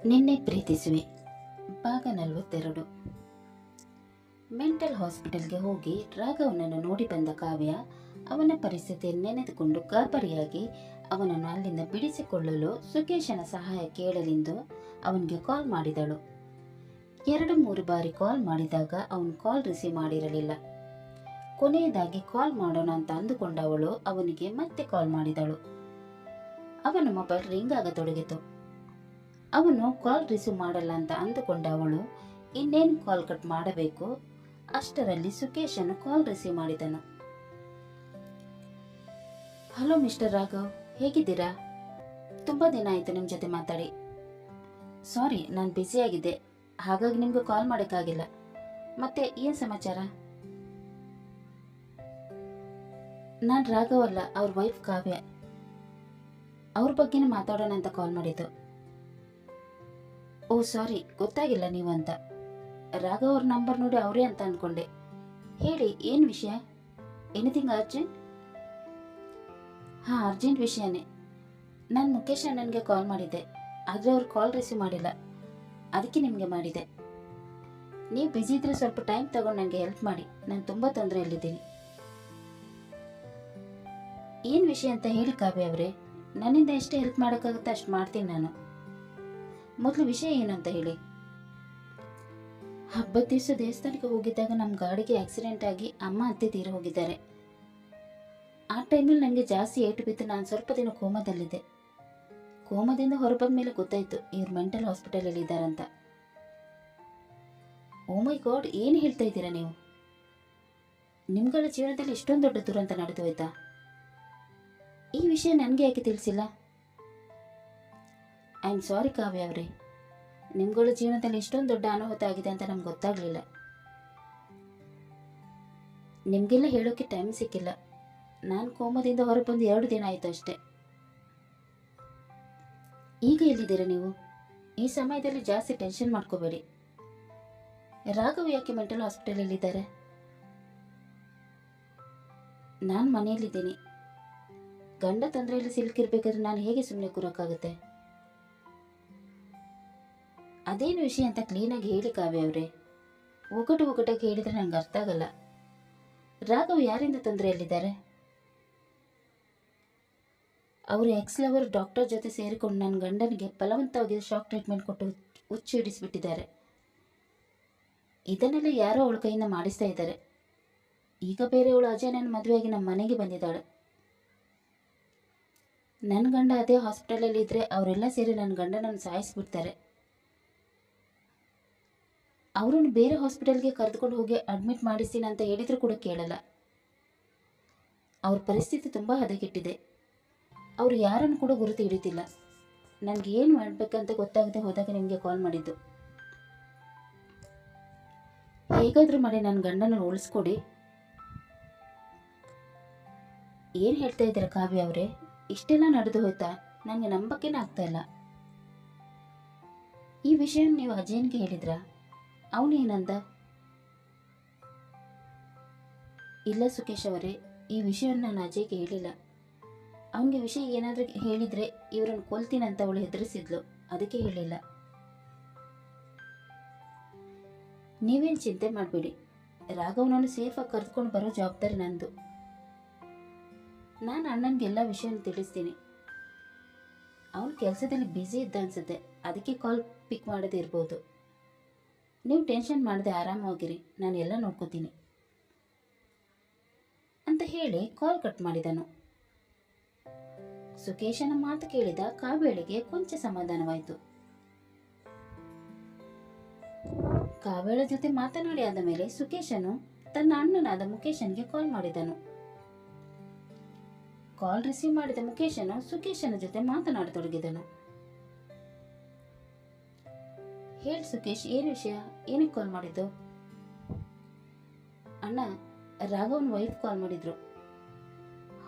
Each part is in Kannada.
ನಿನ್ನೆ ಪ್ರೀತಿಸುವೆ ಭಾಗ 42. ಮೆಂಟಲ್ ಹಾಸ್ಪಿಟಲ್ಗೆ ಹೋಗಿ ರಾಘವನನ್ನು ನೋಡಿ ಬಂದ ಕಾವ್ಯ ಅವನ ಪರಿಸ್ಥಿತಿಯನ್ನು ನೆನೆದುಕೊಂಡು ಗಾಬರಿಯಾಗಿ ಅವನನ್ನು ಅಲ್ಲಿಂದ ಬಿಡಿಸಿಕೊಳ್ಳಲು ಸುಕೇಶನ ಸಹಾಯ ಕೇಳಲೆಂದು ಅವನಿಗೆ ಕಾಲ್ ಮಾಡಿದಳು. 2-3 ಬಾರಿ ಕಾಲ್ ಮಾಡಿದಾಗ ಅವನು ಕಾಲ್ ರಿಸೀವ್ ಮಾಡಿರಲಿಲ್ಲ. ಕೊನೆಯದಾಗಿ ಕಾಲ್ ಮಾಡೋಣ ಅಂತ ಅಂದುಕೊಂಡವಳು ಅವನಿಗೆ ಮತ್ತೆ ಕಾಲ್ ಮಾಡಿದಳು. ಅವನ ಮೊಬೈಲ್ ರಿಂಗ್ ಆಗತೊಡಗಿತು. ಅವನು ಕಾಲ್ ರಿಸೀವ್ ಮಾಡಲ್ಲ ಅಂತ ಅಂದುಕೊಂಡ ಅವಳು ಇನ್ನೇನು ಕಾಲ್ ಕಟ್ ಮಾಡಬೇಕು, ಅಷ್ಟರಲ್ಲಿ ಸುಕೇಶನು ಕಾಲ್ ರಿಸೀವ್ ಮಾಡಿದನು. ಹಲೋ ಮಿಸ್ಟರ್ ರಾಘವ್, ಹೇಗಿದ್ದೀರಾ? ತುಂಬ ದಿನ ಆಯಿತು ನಿಮ್ಮ ಜೊತೆ ಮಾತಾಡಿ. ಸಾರಿ, ನಾನು ಬ್ಯುಸಿಯಾಗಿದ್ದೆ, ಹಾಗಾಗಿ ನಿಮ್ಗೆ ಕಾಲ್ ಮಾಡೋಕ್ಕಾಗಿಲ್ಲ. ಮತ್ತೆ ಏನು ಸಮಾಚಾರ? ನಾನು ರಾಘವ್ ಅಲ್ಲ, ಅವ್ರ ವೈಫ್ ಕಾವ್ಯ. ಅವ್ರ ಬಗ್ಗೆನೇ ಮಾತಾಡೋಣ ಅಂತ ಕಾಲ್ ಮಾಡಿದ್ದು. ಓ ಸಾರಿ, ಗೊತ್ತಾಗಿಲ್ಲ ನೀವು ಅಂತ. ರಾಘವ್ ಅವ್ರ ನಂಬರ್ ನೋಡಿ ಅವರೇ ಅಂತ ಅಂದ್ಕೊಂಡೆ. ಹೇಳಿ, ಏನು ವಿಷಯ? Anything urgent? ಹಾಂ, ಅರ್ಜೆಂಟ್ ವಿಷಯನೇ. ನಾನು ಮುಖೇಶ್ ಅಣ್ಣನಿಗೆ ಕಾಲ್ ಮಾಡಿದ್ದೆ, ಆದರೆ ಅವ್ರು ಕಾಲ್ ರಿಸೀವ್ ಮಾಡಿಲ್ಲ, ಅದಕ್ಕೆ ನಿಮಗೆ ಮಾಡಿದೆ. ನೀವು ಬ್ಯುಸಿ ಇದ್ರೆ ಸ್ವಲ್ಪ ಟೈಮ್ ತಗೊಂಡು ನನಗೆ ಹೆಲ್ಪ್ ಮಾಡಿ, ನಾನು ತುಂಬ ತೊಂದರೆಯಲ್ಲಿದ್ದೀನಿ. ಏನು ವಿಷಯ ಅಂತ ಹೇಳಿ ಕಾವ್ಯ ಅವರೇ, ನನ್ನಿಂದ ಎಷ್ಟು ಹೆಲ್ಪ್ ಮಾಡೋಕ್ಕಾಗುತ್ತೆ ಅಷ್ಟು ಮಾಡ್ತೀನಿ ನಾನು. ಮೊದಲು ವಿಷಯ ಏನು ಅಂತ ಹೇಳಿ. ಹಬ್ಬದ ದಿವಸ ದೇವಸ್ಥಾನಕ್ಕೆ ಹೋಗಿದ್ದಾಗ ನಮ್ಮ ಗಾಡಿಗೆ ಆಕ್ಸಿಡೆಂಟ್ ಆಗಿ ಅಮ್ಮ ಅತ್ತೆ ತೀರಿ ಹೋಗಿದ್ದಾರೆ. ಆ ಟೈಮಲ್ಲಿ ನನಗೆ ಜಾಸ್ತಿ ಏಟು ಬಿದ್ದು ನಾನು ಸ್ವಲ್ಪ ದಿನ ಕೋಮಾದಲ್ಲಿದ್ದೆ. ಕೋಮಾದಿಂದ ಹೊರಬಂದ ಮೇಲೆ ಗೊತ್ತಾಯಿತು ಇವ್ರು ಮೆಂಟಲ್ ಹಾಸ್ಪಿಟಲಲ್ಲಿ ಇದ್ದಾರಂತ. ಓ ಮೈ ಗಾಡ್, ಏನು ಹೇಳ್ತಾ ಇದ್ದೀರಾ ನೀವು? ನಿಮ್ಗಳ ಜೀವನದಲ್ಲಿ ಇಷ್ಟೊಂದು ದೊಡ್ಡ ದುರಂತ ನಡೆದು ಹೋಯ್ತಾ? ಈ ವಿಷಯ ನನಗೆ ಯಾಕೆ ತಿಳಿಸಿಲ್ಲ? ಐ ಆಮ್ ಸಾರಿ ಕಾವ್ಯ ಅವರೇ, ನಿಮ್ಗಳ ಜೀವನದಲ್ಲಿ ಇಷ್ಟೊಂದು ದೊಡ್ಡ ಅನಾಹುತ ಆಗಿದೆ ಅಂತ ನಮ್ಗೆ ಗೊತ್ತಾಗಲಿಲ್ಲ. ನಿಮಗೆಲ್ಲ ಹೇಳೋಕ್ಕೆ ಟೈಮ್ ಸಿಕ್ಕಿಲ್ಲ. ನಾನು ಕೋಮದಿಂದ ಹೊರಬಂದು 2 ದಿನ ಆಯಿತು ಅಷ್ಟೇ. ಈಗ ಎಲ್ಲಿದ್ದೀರಾ ನೀವು? ಈ ಸಮಯದಲ್ಲಿ ಜಾಸ್ತಿ ಟೆನ್ಷನ್ ಮಾಡ್ಕೋಬೇಡಿ. ರಾಘವ್ ಯಾಕೆ ಮೆಂಟಲ್ ಹಾಸ್ಪಿಟಲಲ್ಲಿದ್ದಾರೆ? ನಾನು ಮನೆಯಲ್ಲಿದ್ದೀನಿ. ಗಂಡ ತೊಂದರೆಯಲ್ಲಿ ಸಿಲುಕಿರ್ಬೇಕಾದ್ರೆ ನಾನು ಹೇಗೆ ಸುಮ್ಮನೆ ಕೂರೋಕ್ಕಾಗುತ್ತೆ? ಅದೇನು ವಿಷಯ ಅಂತ ಕ್ಲೀನಾಗಿ ಹೇಳಿ ಕಾವ್ಯ ಅವರೇ. ಒಗಟಾಗಿ ಹೇಳಿದರೆ ನನಗೆ ಅರ್ಥ ಆಗಲ್ಲ. ರಾಘವ್ ಯಾರಿಂದ ತೊಂದರೆಯಲ್ಲಿದ್ದಾರೆ? ಅವರು ಎಕ್ಸ್ ಲವರ್ ಡಾಕ್ಟರ್ ಜೊತೆ ಸೇರಿಕೊಂಡು ನನ್ನ ಗಂಡನಿಗೆ ಬಲವಂತವಾಗಿ ಶಾಕ್ ಟ್ರೀಟ್ಮೆಂಟ್ ಕೊಟ್ಟು ಹುಚ್ಚು ಹಿಡಿಸಿಬಿಟ್ಟಿದ್ದಾರೆ. ಇದನ್ನೆಲ್ಲ ಯಾರೋ ಅವಳ ಕೈಯಿಂದ ಮಾಡಿಸ್ತಾ ಇದ್ದಾರೆ. ಈಗ ಬೇರೆಯವಳು ಅಜಯನನ್ನು ಮದುವೆಯಾಗಿ ನಮ್ಮ ಮನೆಗೆ ಬಂದಿದ್ದಾಳೆ. ನನ್ನ ಗಂಡ ಅದೇ ಹಾಸ್ಪಿಟಲಲ್ಲಿ ಇದ್ದರೆ ಅವರೆಲ್ಲ ಸೇರಿ ನನ್ನ ಗಂಡನನ್ನು ಸಾಯಿಸಿಬಿಡ್ತಾರೆ. ಅವರನ್ನು ಬೇರೆ ಹಾಸ್ಪಿಟಲ್ಗೆ ಕರೆದುಕೊಂಡು ಹೋಗಿ ಅಡ್ಮಿಟ್ ಮಾಡಿಸ್ತೀನಿ ಅಂತ ಹೇಳಿದರೂ ಕೂಡ ಕೇಳಲ್ಲ. ಅವ್ರ ಪರಿಸ್ಥಿತಿ ತುಂಬ ಹದಗೆಟ್ಟಿದೆ. ಅವರು ಯಾರನ್ನು ಕೂಡ ಗುರುತು ಹಿಡಿತಿಲ್ಲ. ನನಗೆ ಏನು ಮಾಡಬೇಕಂತ ಗೊತ್ತಾಗದೆ ಹೋದಾಗ ನಿಮಗೆ ಕಾಲ್ ಮಾಡಿದ್ದು. ಹೇಗಾದರೂ ಮಾಡಿ ನನ್ನ ಗಂಡನ ಉಳಿಸ್ಕೊಡಿ. ಏನು ಹೇಳ್ತಾ ಇದ್ದೀರಾ ಕಾವ್ಯ ಅವರೇ? ಇಷ್ಟೆಲ್ಲ ನಡೆದು ಹೋಯ್ತಾ? ನನಗೆ ನಂಬಕ್ಕೇನೆ ಆಗ್ತಾ ಇಲ್ಲ. ಈ ವಿಷಯ ನೀವು ಅಜಯನ್ಗೆ ಹೇಳಿದ್ರಾ? ಅವನೇನಂದ? ಇಲ್ಲ ಸುಕೇಶ್ ಅವರೇ, ಈ ವಿಷಯವನ್ನು ನಾನು ಅಜಯ್ಗೆ ಹೇಳಿಲ್ಲ. ಅವನಿಗೆ ವಿಷಯ ಏನಾದರೂ ಹೇಳಿದರೆ ಇವರನ್ನು ಕೊಲ್ತೀನಂತ ಅವಳು ಹೆದರಿಸಿದ್ಲು, ಅದಕ್ಕೆ ಹೇಳಿಲ್ಲ. ನೀವೇನು ಚಿಂತೆ ಮಾಡಬೇಡಿ. ರಾಘವನನ್ನು ಸೇಫಾಗಿ ಕರೆದುಕೊಂಡು ಬರೋ ಜವಾಬ್ದಾರಿ ನಂದು. ನಾನು ಅಣ್ಣನಿಗೆ ಎಲ್ಲ ವಿಷಯನ ತಿಳಿಸ್ತೀನಿ. ಅವನು ಕೆಲಸದಲ್ಲಿ ಬ್ಯುಸಿ ಇದ್ದ ಅನ್ಸುತ್ತೆ, ಅದಕ್ಕೆ ಕಾಲ್ ಪಿಕ್ ಮಾಡದೇ ಇರ್ಬೋದು. ನೀವು ಟೆನ್ಷನ್ ಮಾಡದೆ ಆರಾಮಾಗಿರಿ, ನಾನು ಎಲ್ಲ ನೋಡ್ಕೋತೀನಿ ಅಂತ ಹೇಳಿ ಕಾಲ್ ಕಟ್ ಮಾಡಿದನು. ಸುಕೇಶನ ಮಾತು ಕೇಳಿದ ಕಾವ್ಯಳಿಗೆ ಕೊಂಚ ಸಮಾಧಾನವಾಯಿತು. ಕಾವ್ಯಳ ಜೊತೆ ಮಾತನಾಡಿ ಆದ ಮೇಲೆ ಸುಕೇಶನು ತನ್ನ ಅಣ್ಣನಾದ ಮುಖೇಶನ್ಗೆ ಕಾಲ್ ಮಾಡಿದನು. ಕಾಲ್ ರಿಸೀವ್ ಮಾಡಿದ ಮುಖೇಶನು ಸುಕೇಶನ ಜೊತೆ ಮಾತನಾಡತೊಡಗಿದನು. ಹೇಳಿ ಸುಕೇಶ್, ಏನು ವಿಷಯ? ಏನಕ್ಕೆ ಕಾಲ್ ಮಾಡಿದ್ದು? ಅಣ್ಣ, ರಾಘವನ್ ವೈಫ್ ಕಾಲ್ ಮಾಡಿದ್ರು.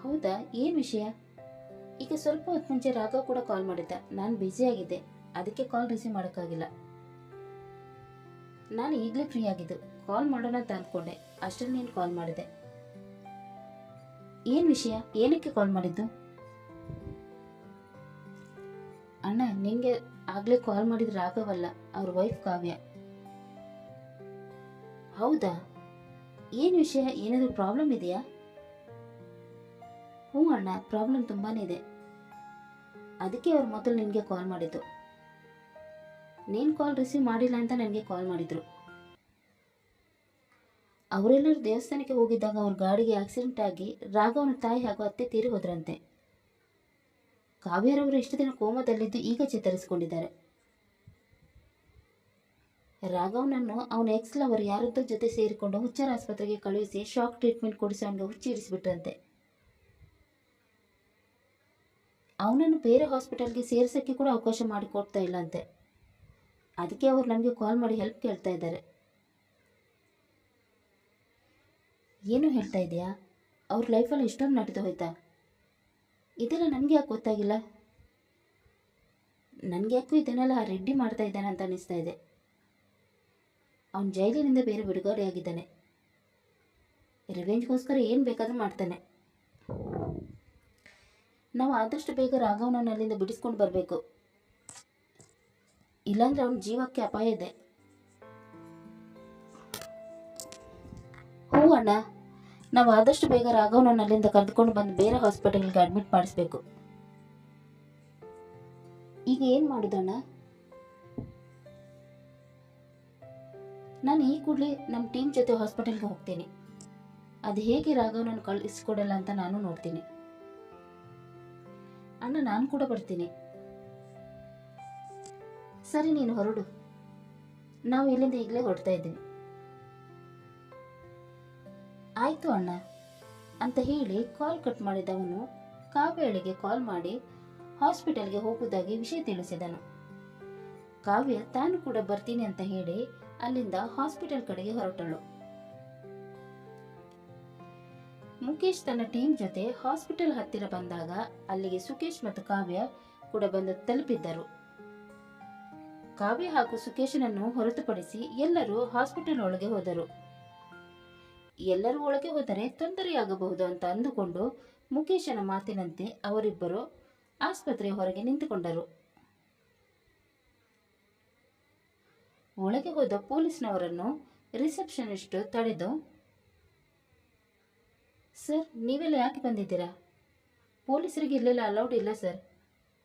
ಹೌದಾ, ಏನು ವಿಷಯ? ಈಗ ಸ್ವಲ್ಪ ಹೊತ್ತು ಮುಂಚೆ ರಾಘವ್ ಕೂಡ ಕಾಲ್ ಮಾಡಿದ್ದ. ನಾನು ಬ್ಯುಸಿಯಾಗಿದ್ದೆ, ಅದಕ್ಕೆ ಕಾಲ್ ರಿಸೀವ್ ಮಾಡೋಕ್ಕಾಗಿಲ್ಲ. ನಾನು ಈಗಲೇ ಫ್ರೀ ಆಗಿದ್ದು, ಕಾಲ್ ಮಾಡೋಣ ಅಂತ ಅಂದ್ಕೊಂಡೆ, ಅಷ್ಟರಲ್ಲಿ ನೀನು ಕಾಲ್ ಮಾಡಿದೆ. ಏನು ವಿಷಯ? ಏನಕ್ಕೆ ಕಾಲ್ ಮಾಡಿದ್ದು? ಅಣ್ಣ, ನಿನಗೆ ಆಗಲೇ ಕಾಲ್ ಮಾಡಿದ ರಾಘವಲ್ಲ, ಅವ್ರ ವೈಫ್ ಕಾವ್ಯ. ಹೌದಾ? ಏನು ವಿಷಯ? ಏನಾದರೂ ಪ್ರಾಬ್ಲಮ್ ಇದೆಯಾ? ಹ್ಞೂ ಅಣ್ಣ, ಪ್ರಾಬ್ಲಮ್ ತುಂಬಾ ಇದೆ. ಅದಕ್ಕೆ ಅವ್ರು ಮೊದಲು ನಿನಗೆ ಕಾಲ್ ಮಾಡಿದ್ದು. ನೀನು ಕಾಲ್ ರಿಸೀವ್ ಮಾಡಿಲ್ಲ ಅಂತ ನನಗೆ ಕಾಲ್ ಮಾಡಿದರು. ಅವರೆಲ್ಲರೂ ದೇವಸ್ಥಾನಕ್ಕೆ ಹೋಗಿದ್ದಾಗ ಅವ್ರ ಗಾಡಿಗೆ ಆಕ್ಸಿಡೆಂಟ್ ಆಗಿ ರಾಘವನ ತಾಯಿ ಹಾಗೂ ಅತ್ತೆ ತೀರಿ ಹೋದ್ರಂತೆ. ಕಾವ್ಯರವರು ಇಷ್ಟು ದಿನ ಕೋಮದಲ್ಲಿದ್ದು ಈಗ ಚೇತರಿಸಿಕೊಂಡಿದ್ದಾರೆ. ರಾಘವನನ್ನು ಅವನ ಎಕ್ಸ್ ಲವರ್ ಯಾರದ್ದೋ ಜೊತೆ ಸೇರಿಕೊಂಡು ಹುಚ್ಚರ ಆಸ್ಪತ್ರೆಗೆ ಕಳುಹಿಸಿ ಶಾಕ್ ಟ್ರೀಟ್ಮೆಂಟ್ ಕೊಡಿಸಿ ಅವನಿಗೆ ಹುಚ್ಚಿರಿಸಿಬಿಟ್ರಂತೆ. ಅವನನ್ನು ಬೇರೆ ಹಾಸ್ಪಿಟಲ್ಗೆ ಸೇರಿಸೋಕ್ಕೆ ಕೂಡ ಅವಕಾಶ ಮಾಡಿಕೊಡ್ತಾ ಇಲ್ಲಂತೆ. ಅದಕ್ಕೆ ಅವರು ನಮಗೆ ಕಾಲ್ ಮಾಡಿ ಹೆಲ್ಪ್ ಕೇಳ್ತಾ ಇದ್ದಾರೆ. ಏನು ಹೇಳ್ತಾ ಇದೆಯಾ? ಅವ್ರ ಲೈಫಲ್ಲಿ ಇಷ್ಟೊಂದು ನಡೆದು ಹೋಯ್ತಾ? ಇದೆಲ್ಲ ನನಗೆ ಯಾಕೆ ಗೊತ್ತಾಗಿಲ್ಲ? ನನಗೆ ಯಾಕೂ ಇದನ್ನೆಲ್ಲ ಆ ರೆಡ್ಡಿ ಮಾಡ್ತಾ ಇದ್ದಾನೆ ಅಂತ ಅನ್ನಿಸ್ತಾ ಇದೆ. ಅವನು ಜೈಲಿನಿಂದ ಬೇರೆ ಬಿಡುಗಡೆ ಆಗಿದ್ದಾನೆ. ರಿವೆಂಜ್ಗೋಸ್ಕರ ಏನು ಬೇಕಾದರೂ ಮಾಡ್ತಾನೆ. ನಾವು ಆದಷ್ಟು ಬೇಗ ರಾಘವನನ್ನು ಅಲ್ಲಿಂದ ಬಿಡಿಸ್ಕೊಂಡು ಬರಬೇಕು, ಇಲ್ಲಾಂದ್ರೆ ಅವನ ಜೀವಕ್ಕೆ ಅಪಾಯ ಇದೆ. ಹ್ಞೂ ಅಣ್ಣ, ನಾವು ಆದಷ್ಟು ಬೇಗ ರಾಘವನನ್ನು ಅಲ್ಲಿಂದ ಕರೆದುಕೊಂಡು ಬಂದು ಬೇರೆ ಹಾಸ್ಪಿಟಲ್ಗೆ ಅಡ್ಮಿಟ್ ಮಾಡಿಸ್ಬೇಕು. ಈಗ ಏನು ಮಾಡೋದಣ್ಣ? ನಾನು ಈ ಕೂಡಲೇ ನಮ್ಮ ಟೀಮ್ ಜೊತೆ ಹಾಸ್ಪಿಟಲ್ಗೆ ಹೋಗ್ತೀನಿ. ಅದು ಹೇಗೆ ರಾಘವನನ್ನು ಕಳಿಸ್ಕೊಡಲ್ಲ ಅಂತ ನಾನು ನೋಡ್ತೀನಿ. ಅಣ್ಣ, ನಾನು ಕೂಡ ಬರ್ತೀನಿ. ಸರಿ, ನೀನು ಹೊರಡು. ನಾವು ಇಲ್ಲಿಂದ ಈಗಲೇ ಹೊರಡ್ತಾ ಇದ್ದೀವಿ. ಆಯಿತು ಅಣ್ಣ ಅಂತ ಹೇಳಿ ಕಾಲ್ ಕಟ್ ಮಾಡಿದವನು ಕಾವ್ಯಳಿಗೆ ಕಾಲ್ ಮಾಡಿ ಹಾಸ್ಪಿಟಲ್ಗೆ ಹೋಗುವುದಾಗಿ ವಿಷಯ ತಿಳಿಸಿದನು. ಕಾವ್ಯ ತಾನು ಕೂಡ ಬರ್ತೀನಿ ಅಂತ ಹೇಳಿ ಅಲ್ಲಿಂದ ಹಾಸ್ಪಿಟಲ್ ಕಡೆಗೆ ಹೊರಟಳು. ಮುಖೇಶ್ ತನ್ನ ಟೀಮ್ ಜೊತೆ ಹಾಸ್ಪಿಟಲ್ ಹತ್ತಿರ ಬಂದಾಗ ಅಲ್ಲಿಗೆ ಸುಕೇಶ್ ಮತ್ತು ಕಾವ್ಯ ಕೂಡ ಬಂದು ತಲುಪಿದ್ದರು. ಕಾವ್ಯ ಹಾಗೂ ಸುಕೇಶನನ್ನು ಹೊರತುಪಡಿಸಿ ಎಲ್ಲರೂ ಹಾಸ್ಪಿಟಲ್ ಒಳಗೆ ಹೋದರು. ಎಲ್ಲರೂ ಒಳಗೆ ಹೋದರೆ ತೊಂದರೆಯಾಗಬಹುದು ಅಂತ ಅಂದುಕೊಂಡು ಮುಖೇಶನ ಮಾತಿನಂತೆ ಅವರಿಬ್ಬರು ಆಸ್ಪತ್ರೆಯ ಹೊರಗೆ ನಿಂತುಕೊಂಡರು. ಒಳಗೆ ಹೋದ ಪೊಲೀಸ್ನವರನ್ನು ರಿಸೆಪ್ಷನಿಸ್ಟ್ ತಡೆದು, ಸರ್, ನೀವೆಲ್ಲ ಯಾಕೆ ಬಂದಿದ್ದೀರಾ? ಪೊಲೀಸರಿಗೆ ಇಲ್ಲೆಲ್ಲ ಅಲೌಡ್ ಇಲ್ಲ ಸರ್,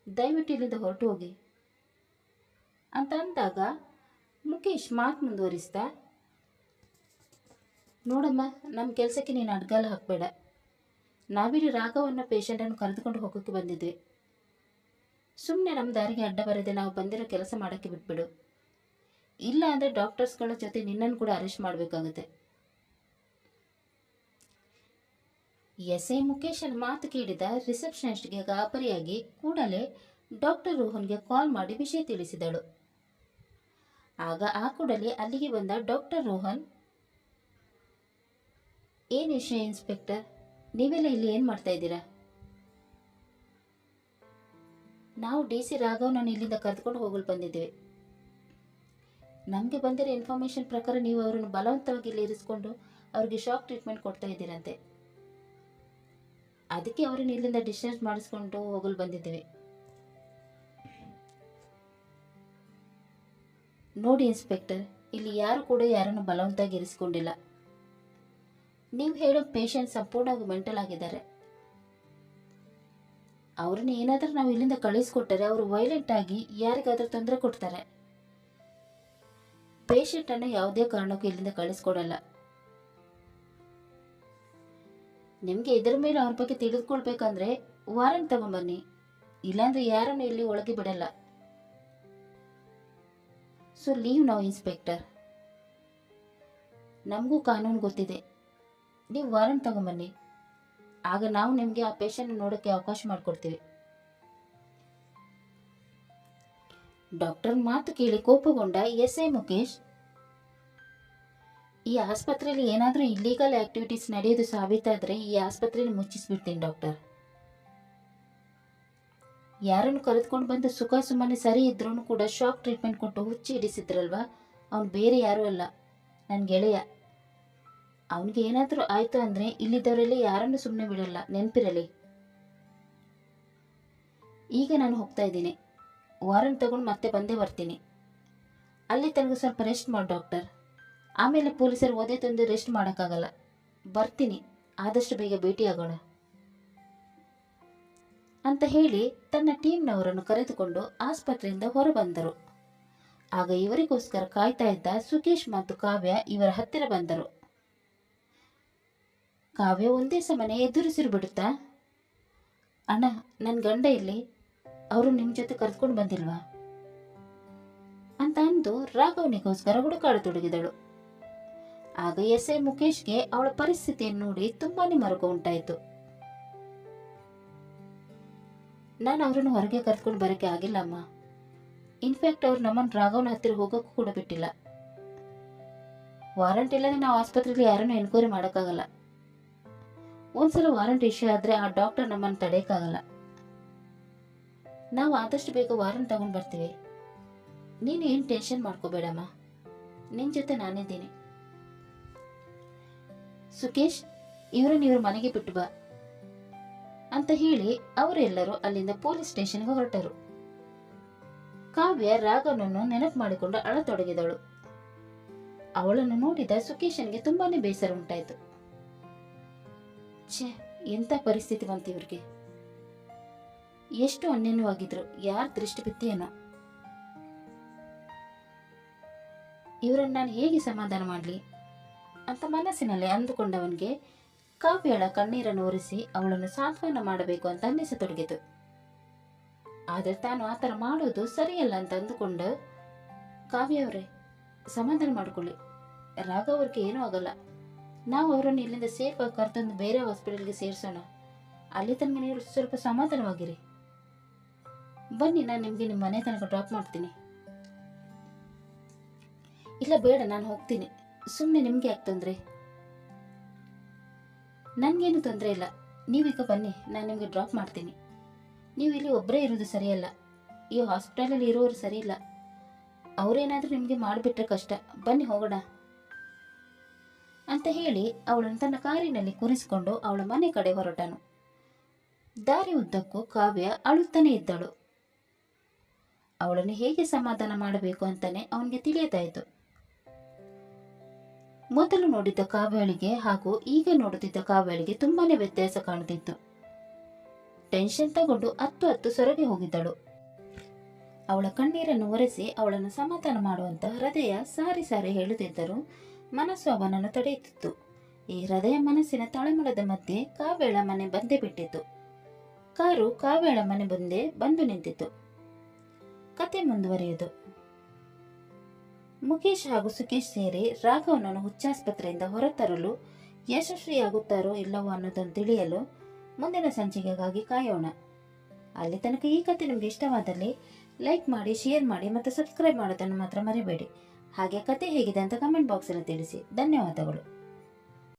ದಯವಿಟ್ಟು ಇಲ್ಲಿಂದ ಹೊರಟು ಹೋಗಿ ಅಂತ ಅಂದಾಗ ಮುಖೇಶ್ ಮಾತು ಮುಂದುವರಿಸ್ತಾ, ನೋಡಮ್ಮ, ನಮ್ಮ ಕೆಲಸಕ್ಕೆ ನೀನು ಅಡ್ಗಾಲ ಹಾಕಬೇಡ. ನಾವಿಲ್ಲಿ ರಾಘವನ್ನ ಪೇಷಂಟನ್ನು ಕರೆದುಕೊಂಡು ಹೋಗೋಕ್ಕೆ ಬಂದಿದ್ವಿ. ಸುಮ್ಮನೆ ನಮ್ಮ ದಾರಿಗೆ ಅಡ್ಡ ಬರದೆ ನಾವು ಬಂದಿರೋ ಕೆಲಸ ಮಾಡೋಕ್ಕೆ ಬಿಟ್ಬಿಡು. ಇಲ್ಲ ಅಂದರೆ ಡಾಕ್ಟರ್ಸ್ಗಳ ಜೊತೆ ನಿನ್ನನ್ನು ಕೂಡ ಅರೆಸ್ಟ್ ಮಾಡಬೇಕಾಗುತ್ತೆ. ಎಸ್.ಐ. ಮುಖೇಶನ ಮಾತು ಕೇಳಿದ ರಿಸೆಪ್ಷನಿಸ್ಟ್ಗೆ ಗಾಬರಿಯಾಗಿ ಕೂಡಲೇ ಡಾಕ್ಟರ್ ರೋಹನ್ಗೆ ಕಾಲ್ ಮಾಡಿ ವಿಷಯ ತಿಳಿಸಿದಳು. ಆಗ ಆ ಕೂಡಲೇ ಅಲ್ಲಿಗೆ ಬಂದ ಡಾಕ್ಟರ್ ರೋಹನ್, ಏನು ವಿಷಯ ಇನ್ಸ್ಪೆಕ್ಟರ್, ನೀವೆಲ್ಲ ಇಲ್ಲಿ ಏನು ಮಾಡ್ತಾ ಇದ್ದೀರಾ? ನಾವು DC ರಾಘವನನ್ನು ಇಲ್ಲಿಂದ ಕರೆದುಕೊಂಡು ಹೋಗಲು ಬಂದಿದ್ದೇವೆ. ನಮಗೆ ಬಂದಿರೋ ಇನ್ಫಾರ್ಮೇಶನ್ ಪ್ರಕಾರ ನೀವು ಅವರನ್ನು ಬಲವಂತವಾಗಿ ಇಲ್ಲಿ ಇರಿಸಿಕೊಂಡು ಅವ್ರಿಗೆ ಶಾಕ್ ಟ್ರೀಟ್ಮೆಂಟ್ ಕೊಡ್ತಾ ಇದ್ದೀರಂತೆ. ಅದಕ್ಕೆ ಅವರನ್ನು ಇಲ್ಲಿಂದ ಡಿಸ್ಚಾರ್ಜ್ ಮಾಡಿಸ್ಕೊಂಡು ಹೋಗಲು ಬಂದಿದ್ದೇವೆ. ನೋಡಿ ಇನ್ಸ್ಪೆಕ್ಟರ್, ಇಲ್ಲಿ ಯಾರು ಕೂಡ ಯಾರನ್ನು ಬಲವಂತವಾಗಿ ಇರಿಸಿಕೊಂಡಿಲ್ಲ. ನೀವು ಹೇಳೋ ಪೇಷಂಟ್ ಸಂಪೂರ್ಣವಾಗಿ ಮೆಂಟಲ್ ಆಗಿದ್ದಾರೆ. ಅವ್ರನ್ನ ಏನಾದರೂ ನಾವು ಇಲ್ಲಿಂದ ಕಳಿಸ್ಕೊಟ್ಟರೆ ಅವರು ವೈಲೆಂಟ್ ಆಗಿ ಯಾರಿಗಾದ್ರೂ ತೊಂದರೆ ಕೊಡ್ತಾರೆ. ಪೇಷಂಟನ್ನು ಯಾವುದೇ ಕಾರಣಕ್ಕೂ ಇಲ್ಲಿಂದ ಕಳಿಸ್ಕೊಡಲ್ಲ. ನಿಮಗೆ ಇದರ ಮೇಲೆ ಅವ್ರ ಬಗ್ಗೆ ತಿಳಿದುಕೊಳ್ಬೇಕಂದ್ರೆ ವಾರಂಟ್ ತಗೊಂಬನ್ನಿ, ಇಲ್ಲಾಂದ್ರೆ ಯಾರನ್ನು ಇಲ್ಲಿ ಒಳಗೆ ಬಿಡಲ್ಲ. ಸೊ ಲೀವ್ ನಾವು ಇನ್ಸ್ಪೆಕ್ಟರ್. ನಮಗೂ ಕಾನೂನು ಗೊತ್ತಿದೆ. ನೀವು ವಾರಂಟ್ ತಗೊಂಬನ್ನಿ, ಆಗ ನಾವು ನಿಮಗೆ ಆ ಪೇಷಂಟ್ ನೋಡೋಕ್ಕೆ ಅವಕಾಶ ಮಾಡಿಕೊಡ್ತೀವಿ. ಡಾಕ್ಟರ್ ಮಾತು ಕೇಳಿ ಕೋಪಗೊಂಡ ಎಸ್.ಐ. ಮುಖೇಶ್, ಈ ಆಸ್ಪತ್ರೆಯಲ್ಲಿ ಏನಾದರೂ ಇಲ್ಲೀಗಲ್ ಆಕ್ಟಿವಿಟೀಸ್ ನಡೆಯೋದು ಸಾಬೀತಾದರೆ ಈ ಆಸ್ಪತ್ರೆಯನ್ನು ಮುಚ್ಚಿಸ್ಬಿಡ್ತೀನಿ ಡಾಕ್ಟರ್. ಯಾರನ್ನು ಕರೆದುಕೊಂಡು ಬಂದು ಸುಖ ಸುಮ್ಮನೆ ಸರಿ ಇದ್ರೂ ಕೂಡ ಶಾಕ್ ಟ್ರೀಟ್ಮೆಂಟ್ ಕೊಟ್ಟು ಹುಚ್ಚಿ ಹಿಡಿಸಿದ್ರಲ್ವಾ, ಅವನು ಬೇರೆ ಯಾರೂ ಅಲ್ಲ, ನನ್ನ ಗೆಳೆಯ. ಅವನಿಗೆ ಏನಾದರೂ ಆಯಿತು ಅಂದರೆ ಇಲ್ಲಿದ್ದವರೆಲ್ಲ ಯಾರನ್ನು ಸುಮ್ಮನೆ ಬಿಡಲ್ಲ, ನೆನಪಿರಲಿ. ಈಗ ನಾನು ಹೋಗ್ತಾ ಇದ್ದೀನಿ. ವಾರಂಟ್ ತಗೊಂಡು ಮತ್ತೆ ಬಂದೇ ಬರ್ತೀನಿ. ಅಲ್ಲಿ ತನಕ ಸ್ವಲ್ಪ ರೆಸ್ಟ್ ಮಾಡಿ ಡಾಕ್ಟರ್. ಆಮೇಲೆ ಪೊಲೀಸರು ಓದೇ ತಂದು ರೆಸ್ಟ್ ಮಾಡೋಕ್ಕಾಗಲ್ಲ. ಬರ್ತೀನಿ, ಆದಷ್ಟು ಬೇಗ ಭೇಟಿಯಾಗೋಣ ಅಂತ ಹೇಳಿ ತನ್ನ ಟೀಮ್ನವರನ್ನು ಕರೆದುಕೊಂಡು ಆಸ್ಪತ್ರೆಯಿಂದ ಹೊರಬಂದರು. ಆಗ ಇವರಿಗೋಸ್ಕರ ಕಾಯ್ತಾ ಇದ್ದ ಸುಕೇಶ್ ಮತ್ತು ಕಾವ್ಯ ಇವರ ಹತ್ತಿರ ಬಂದರು. ಕಾವ್ಯ ಒಂದೇ ಸಮನೆ ಎದುರಿಸಿರು ಬಿಡುತ್ತಾ, ಅಣ್ಣ ನನ್ನ ಗಂಡ ಇಲ್ಲಿ, ಅವರು ನಿಮ್ಮ ಜೊತೆ ಕರೆದುಕೊಂಡು ಬಂದಿಲ್ವಾ ಅಂತ ಅಂದು ರಾಘವನಿಗೋಸ್ಕರ ಹುಡುಕಾಡತೊಡಗಿದಳು. ಆಗ ಎಸ್.ಐ. ಮುಖೇಶ್ಗೆ ಅವಳ ಪರಿಸ್ಥಿತಿಯನ್ನು ನೋಡಿ ತುಂಬಾನೇ ಮರುಕ ಉಂಟಾಯಿತು. ನಾನು ಅವರನ್ನು ಹೊರಗೆ ಕರೆದುಕೊಂಡು ಬರೋಕ್ಕೆ ಆಗಿಲ್ಲ ಅಮ್ಮ. ಇನ್ಫ್ಯಾಕ್ಟ್ ಅವ್ರು ನಮ್ಮನ್ನು ರಾಘವನ ಹತ್ತಿರ ಹೋಗೋಕ್ಕೂ ಕೂಡ ಬಿಟ್ಟಿಲ್ಲ. ವಾರಂಟ್ ಇಲ್ಲದೆ ನಾವು ಆಸ್ಪತ್ರೆಯಲ್ಲಿ ಯಾರನ್ನು ಎನ್ಕ್ವೈರಿ ಮಾಡೋಕ್ಕಾಗಲ್ಲ. ಒಂದ್ಸಲ ವಾರಂಟ್ ಇಶ್ಯೂ ಆದ್ರೆ ಆ ಡಾಕ್ಟರ್ ನಮ್ಮನ್ನು ತಡೆಯಕ್ಕಾಗಲ್ಲ. ನಾವು ಆದಷ್ಟು ಬೇಗ ವಾರಂಟ್ ತಗೊಂಡು ಬರ್ತೀವಿ. ನೀನು ಏನು ಟೆನ್ಷನ್ ಮಾಡ್ಕೋಬೇಡಮ್ಮ, ನಿನ್ನ ಜೊತೆ ನಾನಿದ್ದೀನಿ. ಸುಕೇಶ್, ಇವ್ರ ಮನೆಗೆ ಬಿಟ್ಟು ಬಾ ಅಂತ ಹೇಳಿ ಅವರೆಲ್ಲರೂ ಅಲ್ಲಿಂದ ಪೊಲೀಸ್ ಸ್ಟೇಷನ್ಗೆ ಹೊರಟರು. ಕಾವ್ಯ ರಾಘವನನ್ನು ನೆನಪು ಮಾಡಿಕೊಂಡು ಅಳತೊಡಗಿದಳು. ಅವಳನ್ನು ನೋಡಿದ ಸುಕೇಶನ್ಗೆ ತುಂಬಾನೇ ಬೇಸರ ಉಂಟಾಯಿತು. ಛೇ, ಎಂಥ ಪರಿಸ್ಥಿತಿ ಬಂತು ಇವ್ರಿಗೆ. ಎಷ್ಟು ಅನ್ಯನ್ಯವಾಗಿದ್ರು, ಯಾರ ದೃಷ್ಟಿ ಬಿತ್ತೇನೋ. ಇವರನ್ನು ನಾನು ಹೇಗೆ ಸಮಾಧಾನ ಮಾಡಲಿ ಅಂತ ಮನಸ್ಸಿನಲ್ಲಿ ಅಂದುಕೊಂಡವನಿಗೆ ಕಾವ್ಯಳ ಕಣ್ಣೀರನ್ನು ಒರೆಸಿ ಅವಳನ್ನು ಸಾಂತ್ವನ ಮಾಡಬೇಕು ಅಂತ ಅನ್ನಿಸತೊಡಗಿತು. ಆದರೆ ತಾನು ಆ ಥರ ಮಾಡೋದು ಸರಿಯಲ್ಲ ಅಂತ ಅಂದುಕೊಂಡು, ಕಾವ್ಯ ಅವರೇ ಸಮಾಧಾನ ಮಾಡಿಕೊಳ್ಳಿ, ರಾಘವ್ ಅವ್ರಿಗೆ ಏನೂ ಆಗಲ್ಲ. ನಾವು ಅವರನ್ನು ಇಲ್ಲಿಂದ ಸೇಫ್ ಆಗಿ ಕರೆತಂದು ಬೇರೆ ಹಾಸ್ಪಿಟಲ್ಗೆ ಸೇರಿಸೋಣ. ಅಲ್ಲಿ ತನಕ ನೀವು ಸ್ವಲ್ಪ ಸಮಾಧಾನವಾಗಿರಿ. ಬನ್ನಿ, ನಾನು ನಿಮಗೆ ನಿಮ್ಮ ಮನೆ ತನಕ ಡ್ರಾಪ್ ಮಾಡ್ತೀನಿ. ಇಲ್ಲ ಬೇಡ, ನಾನು ಹೋಗ್ತೀನಿ. ಸುಮ್ಮನೆ ನಿಮಗೆ ಯಾಕೆ ತೊಂದರೆ? ನನಗೇನು ತೊಂದರೆ ಇಲ್ಲ, ನೀವೀಗ ಬನ್ನಿ, ನಾನು ನಿಮಗೆ ಡ್ರಾಪ್ ಮಾಡ್ತೀನಿ. ನೀವು ಇಲ್ಲಿ ಒಬ್ಬರೇ ಇರೋದು ಸರಿಯಲ್ಲ. ಈ ಹಾಸ್ಪಿಟಲಲ್ಲಿ ಇರೋರು ಸರಿ ಇಲ್ಲ. ಅವರೇನಾದರೂ ನಿಮಗೆ ಮಾಡಿಬಿಟ್ರೆ ಕಷ್ಟ. ಬನ್ನಿ ಹೋಗೋಣ ಅಂತ ಹೇಳಿ ಅವಳನ್ನು ತನ್ನ ಕಾರಿನಲ್ಲಿ ಕೂರಿಸಿಕೊಂಡು ಅವಳ ಮನೆ ಕಡೆ ಹೊರಟನು. ದಾರಿ ಉದ್ದಕ್ಕೂ ಕಾವ್ಯ ಅಳುತ್ತಾನೆ ಇದ್ದಳು. ಅವಳನ್ನು ಹೇಗೆ ಸಮಾಧಾನ ಮಾಡಬೇಕು ಅಂತಾನೆ ಅವನಿಗೆ ತಿಳಿಯತಾಯಿತು. ಮೊದಲು ನೋಡಿದ್ದ ಕಾವ್ಯಳಿಗೆ ಹಾಗೂ ಈಗ ನೋಡುತ್ತಿದ್ದ ಕಾವ್ಯಳಿಗೆ ತುಂಬಾನೇ ವ್ಯತ್ಯಾಸ ಕಾಣುತ್ತಿತ್ತು. ಟೆನ್ಷನ್ ತಗೊಂಡು ಹತ್ತು ಸೊರಗಿ ಹೋಗಿದ್ದಳು. ಅವಳ ಕಣ್ಣೀರನ್ನು ಒರೆಸಿ ಅವಳನ್ನು ಸಮಾಧಾನ ಮಾಡುವಂತ ಹೃದಯ ಸಾರಿ ಸಾರಿ ಹೇಳುತ್ತಿದ್ದರೂ ಮನಸ್ಸು ಅವನನ್ನು ತಡೆಯುತ್ತಿತ್ತು. ಈ ಹೃದಯ ಮನಸ್ಸಿನ ತಳಮಳದ ಮಧ್ಯೆ ಕಾವ್ಯಳ ಮನೆ ಬಂದೇ ಬಿಟ್ಟಿತ್ತು. ಕಾರು ಕಾವ್ಯಳ ಮನೆ ಮುಂದೆ ಬಂದು ನಿಂತಿತು. ಕತೆ ಮುಂದುವರಿಯುವುದು. ಮುಖೇಶ್ ಹಾಗೂ ಸುಕೇಶ್ ಸೇರಿ ರಾಘವನನ್ನು ಹುಚ್ಚಾಸ್ಪತ್ರೆಯಿಂದ ಹೊರತರಲು ಯಶಸ್ವಿಯಾಗುತ್ತಾರೋ ಇಲ್ಲವೋ ಅನ್ನೋದನ್ನು ತಿಳಿಯಲು ಮುಂದಿನ ಸಂಚಿಕೆಗಾಗಿ ಕಾಯೋಣ. ಅಲ್ಲಿ ತನಕ ಈ ಕತೆ ನಿಮಗೆ ಇಷ್ಟವಾದಲ್ಲಿ ಲೈಕ್ ಮಾಡಿ, ಶೇರ್ ಮಾಡಿ ಮತ್ತು ಸಬ್ಸ್ಕ್ರೈಬ್ ಮಾಡೋದನ್ನು ಮಾತ್ರ ಮರಿಬೇಡಿ. ಹಾಗೆ ಕತೆ ಹೇಗಿದೆ ಅಂತ ಕಮೆಂಟ್ ಬಾಕ್ಸಲ್ಲಿ ತಿಳಿಸಿ. ಧನ್ಯವಾದಗಳು.